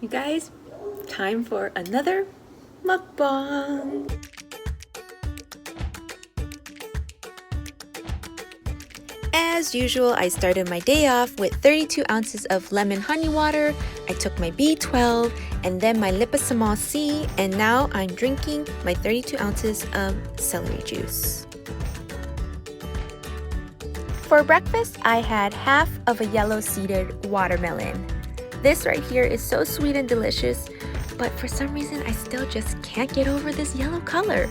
You guys, time for another mukbang. As usual, I started my day off with 32 ounces of lemon honey water. I took my B12 and then my liposomal C, and now I'm drinking my 32 ounces of celery juice. For breakfast, I had half of a yellow-seeded watermelon. This right here is so sweet and delicious, but for some reason I still just can't get over this yellow color.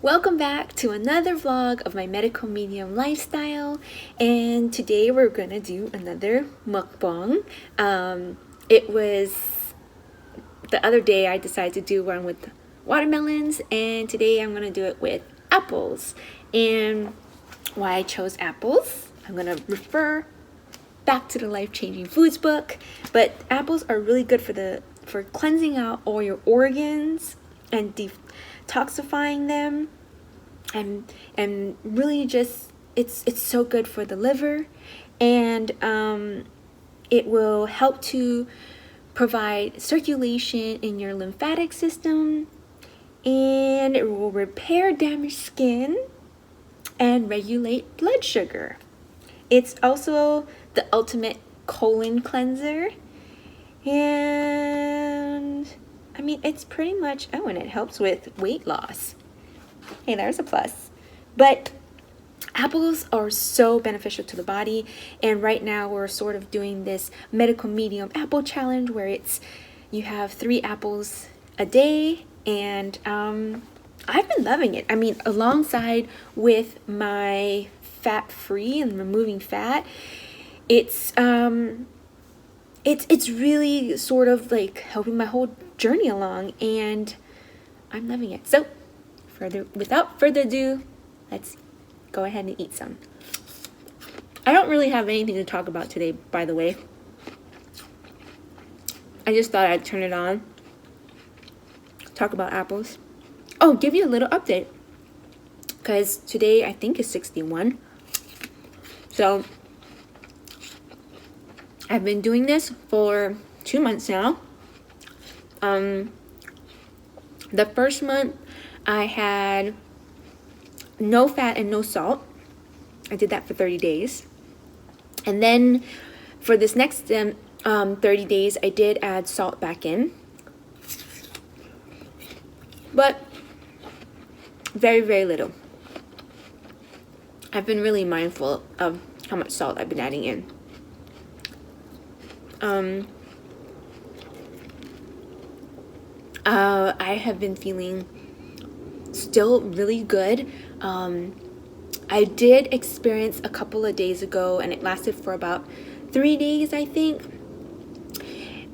Welcome back to another vlog of my medical medium lifestyle, and today we're gonna do another mukbang. It was the other day I decided to do one with watermelons, and today I'm gonna do it with apples. And why I chose apples, I'm gonna refer back to the Life-Changing Foods book, but apples are really good for cleansing out all your organs and detoxifying them, and really just it's so good for the liver, and it will help to provide circulation in your lymphatic system, and it will repair damaged skin and regulate blood sugar. It's also the ultimate colon cleanser, and I mean it's pretty much, oh, and it helps with weight loss. Hey, there's a plus. But apples are so beneficial to the body, and right now we're sort of doing this medical medium apple challenge where you have 3 apples a day, and I've been loving it. I mean, alongside with my fat-free and removing fat, it's really sort of like helping my whole journey along, and I'm loving it. So, without further ado, let's go ahead and eat some. I don't really have anything to talk about today, by the way. I just thought I'd turn it on, talk about apples. Oh, give you a little update, because today I think is 61. So I've been doing this for 2 months now. The first month I had no fat and no salt. I did that for 30 days. And then for this next 30 days, I did add salt back in. But very, very little. I've been really mindful of how much salt I've been adding in. I have been feeling still really good. I did experience a couple of days ago, and it lasted for about 3 days, I think,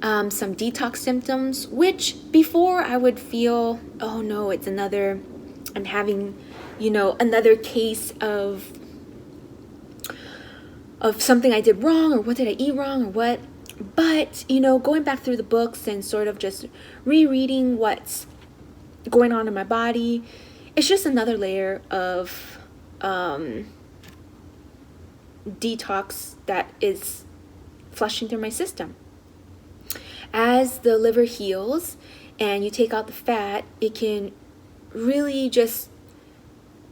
some detox symptoms, which before I would feel, oh no, I'm having, another case of something I did wrong, or what did I eat wrong, or what. But, going back through the books and sort of just rereading what's going on in my body, it's just another layer of detox that is flushing through my system. As the liver heals and you take out the fat, it can really just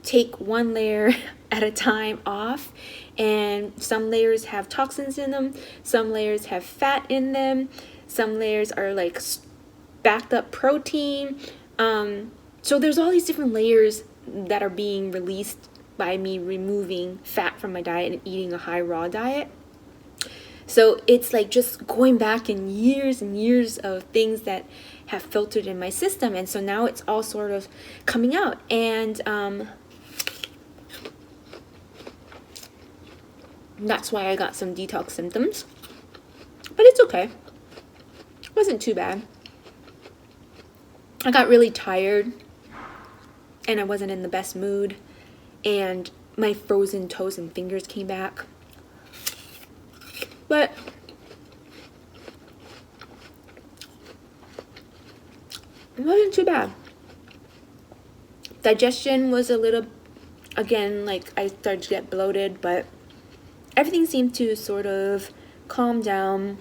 take one layer at a time off, and some layers have toxins in them, some layers have fat in them, some layers are like backed up protein. So there's all these different layers that are being released by me removing fat from my diet and eating a high raw diet. So it's like just going back in years and years of things that have filtered in my system, and so now it's all sort of coming out, and that's why I got some detox symptoms. But it's okay. It wasn't too bad. I got really tired, and I wasn't in the best mood, and my frozen toes and fingers came back. But it wasn't too bad. Digestion was a little, again, like I started to get bloated, but everything seemed to sort of calm down.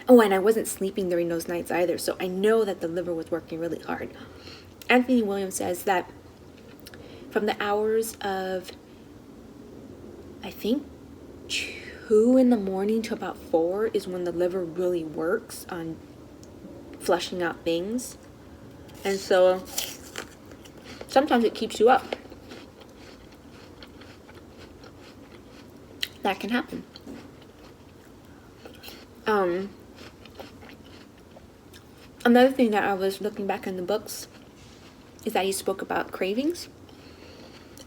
Oh, and I wasn't sleeping during those nights either, so I know that the liver was working really hard. Anthony Williams says that from the hours of, I think, 2 in the morning to about 4 is when the liver really works on flushing out things. And so sometimes it keeps you up. That can happen. Another thing that I was looking back in the books is that he spoke about cravings.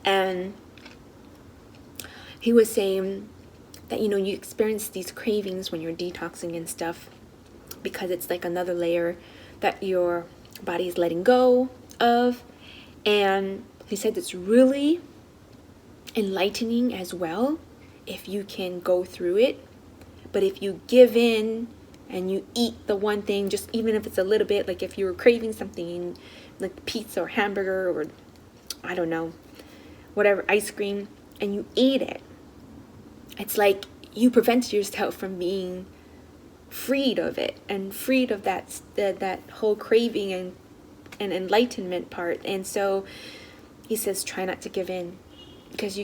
And he was saying that, you experience these cravings when you're detoxing and stuff because it's like another layer that your body is letting go of. And he said it's really enlightening as well if you can go through it. But if you give in and you eat the one thing, just even if it's a little bit, like if you were craving something like pizza or hamburger or I don't know, whatever, ice cream, and you eat it, it's like you prevent yourself from being freed of it and freed of that whole craving and enlightenment part. And so he says try not to give in, because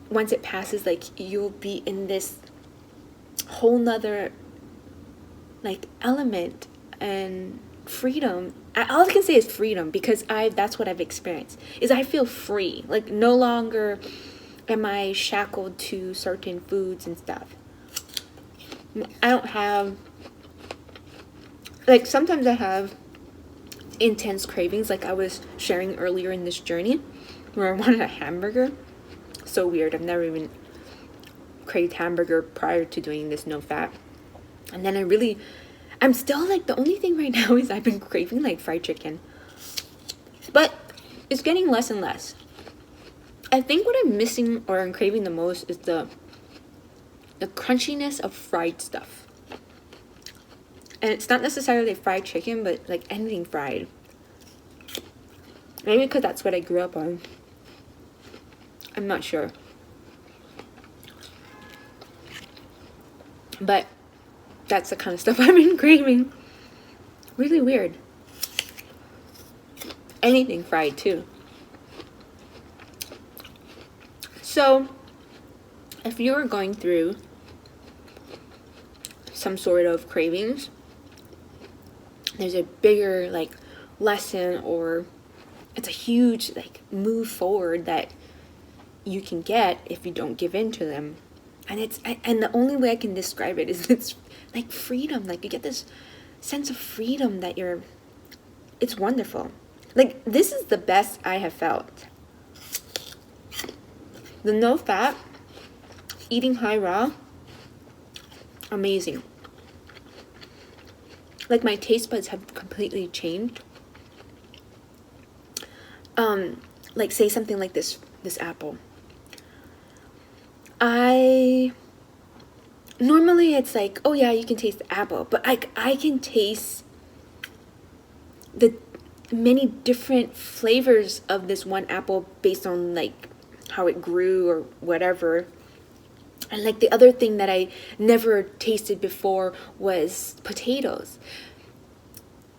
once it passes, like you'll be in this whole nother like element and freedom. All I can say is freedom, because that's what I've experienced, is I feel free. Like no longer am I shackled to certain foods and stuff. I don't have, like sometimes I have intense cravings, like I was sharing earlier in this journey where I wanted a hamburger. So weird. I've never even craved hamburger prior to doing this no fat. And then I'm still like, the only thing right now is I've been craving like fried chicken. But it's getting less and less. I think what I'm missing or I'm craving the most is the crunchiness of fried stuff. And it's not necessarily fried chicken, but like anything fried. Maybe because that's what I grew up on. I'm not sure. But that's the kind of stuff I've been craving. Really weird. Anything fried too. So, if you're going through some sort of cravings, there's a bigger like lesson, or it's a huge like move forward that you can get if you don't give in to them. And the only way I can describe it is it's like freedom. Like you get this sense of freedom that it's wonderful. Like this is the best I have felt. The no fat, eating high raw, amazing. Like my taste buds have completely changed. Like say something like this apple. Normally it's like, oh yeah, you can taste the apple, but I can taste the many different flavors of this one apple based on like how it grew or whatever. And like the other thing that I never tasted before was potatoes.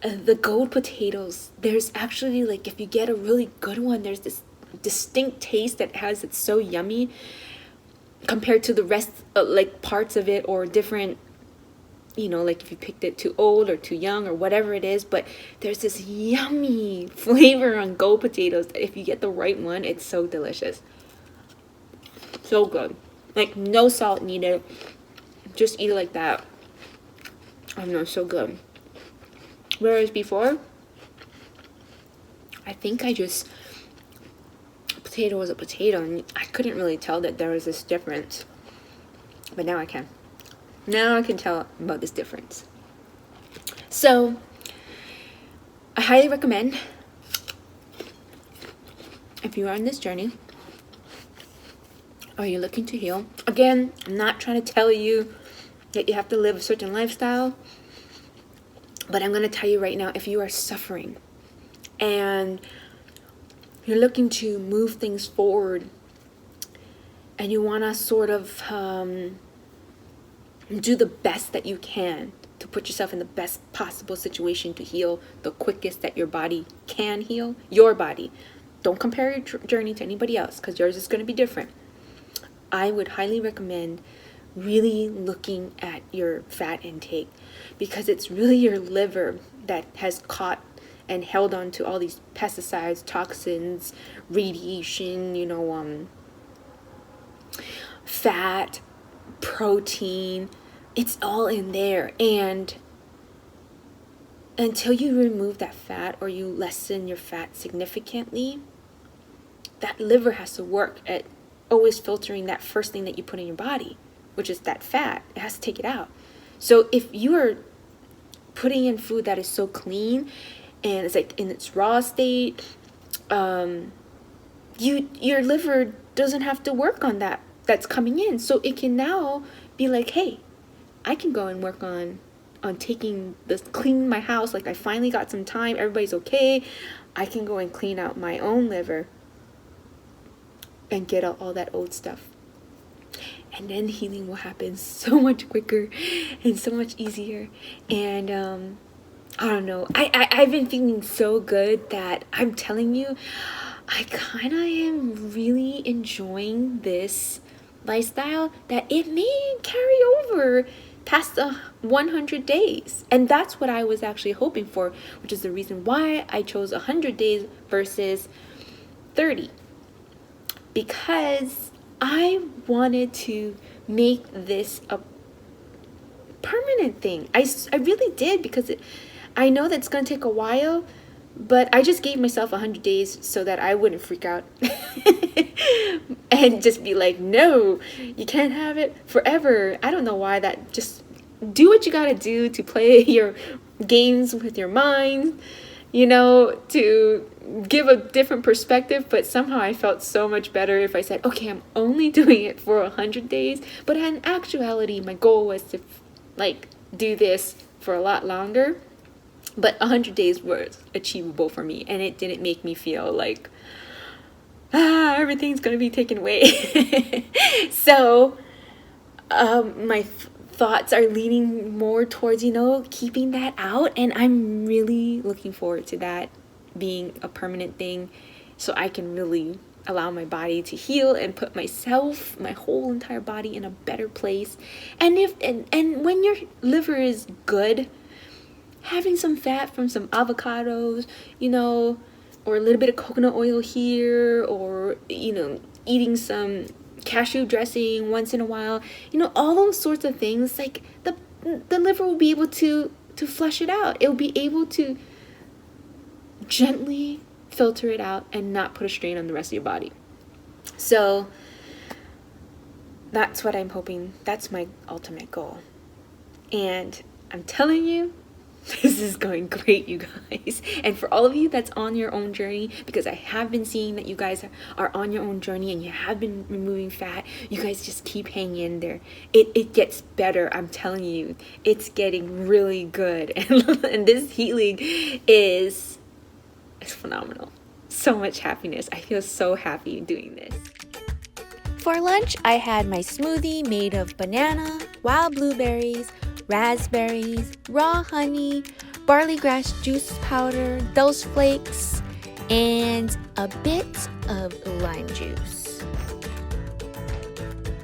The gold potatoes, there's actually like, if you get a really good one, there's this distinct taste it's so yummy compared to the rest, like parts of it, or different, like if you picked it too old or too young or whatever it is. But there's this yummy flavor on gold potatoes that if you get the right one, it's so delicious. So good. Like no salt needed. Just eat it like that. I know, so good. Whereas before, I think potato was a potato, and I couldn't really tell that there was this difference. But now I can. Now I can tell about this difference. So, I highly recommend, if you are on this journey, or you're looking to heal. Again, I'm not trying to tell you that you have to live a certain lifestyle. But I'm going to tell you right now, if you are suffering and you're looking to move things forward and you want to sort of do the best that you can to put yourself in the best possible situation to heal the quickest that your body can heal. Your body. Don't compare your journey to anybody else, because yours is going to be different. I would highly recommend really looking at your fat intake, because it's really your liver that has caught and held on to all these pesticides, toxins, radiation, fat, protein. It's all in there. And until you remove that fat or you lessen your fat significantly, that liver has to work at always filtering that first thing that you put in your body, which is that fat. It has to take it out. So if you are putting in food that is so clean and it's like in its raw state, your liver doesn't have to work on that's coming in. So it can now be like, hey, I can go and work on taking this, clean my house. Like, I finally got some time, everybody's okay, I can go and clean out my own liver and get out all that old stuff. And then healing will happen so much quicker and so much easier. And I don't know, I've been feeling so good that I'm telling you, I kind of am really enjoying this lifestyle, that it may carry over past the 100 days. And that's what I was actually hoping for, which is the reason why I chose 100 days versus 30. Because I wanted to make this a permanent thing. I really did, because I know that it's going to take a while, but I just gave myself 100 days so that I wouldn't freak out and just be like, no, you can't have it forever. I don't know why that. Just do what you got to do to play your games with your mind, to give a different perspective. But somehow I felt so much better if I said, okay, I'm only doing it for 100 days. But in actuality, my goal was to do this for a lot longer. But 100 days was achievable for me, and it didn't make me feel like, everything's going to be taken away. So my thoughts are leaning more towards, keeping that out. And I'm really looking forward to that being a permanent thing, so I can really allow my body to heal and put myself, my whole entire body, in a better place. And and when your liver is good, having some fat from some avocados, or a little bit of coconut oil here, or, eating some cashew dressing once in a while, all those sorts of things, like the liver will be able to flush it out. It will be able to gently filter it out and not put a strain on the rest of your body. So that's what I'm hoping. That's my ultimate goal. And I'm telling you, this is going great, you guys. And for all of you that's on your own journey, because I have been seeing that you guys are on your own journey and you have been removing fat, you guys just keep hanging in there. It gets better, I'm telling you. It's getting really good. And this healing is phenomenal. So much happiness. I feel so happy doing this. For lunch, I had my smoothie made of banana, wild blueberries, raspberries, raw honey, barley grass juice powder, those flakes, and a bit of lime juice.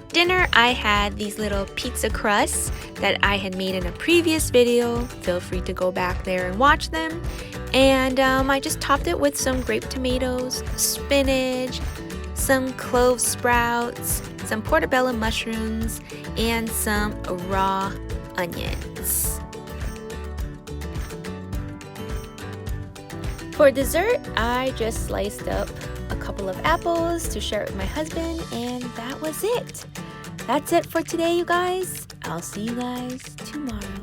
Dinner, I had these little pizza crusts that I had made in a previous video. Feel free to go back there and watch them. And I just topped it with some grape tomatoes, spinach, some clove sprouts, some portobello mushrooms, and some raw onions. For dessert, I just sliced up a couple of apples to share with my husband, and that was it. That's it for today, you guys. I'll see you guys tomorrow.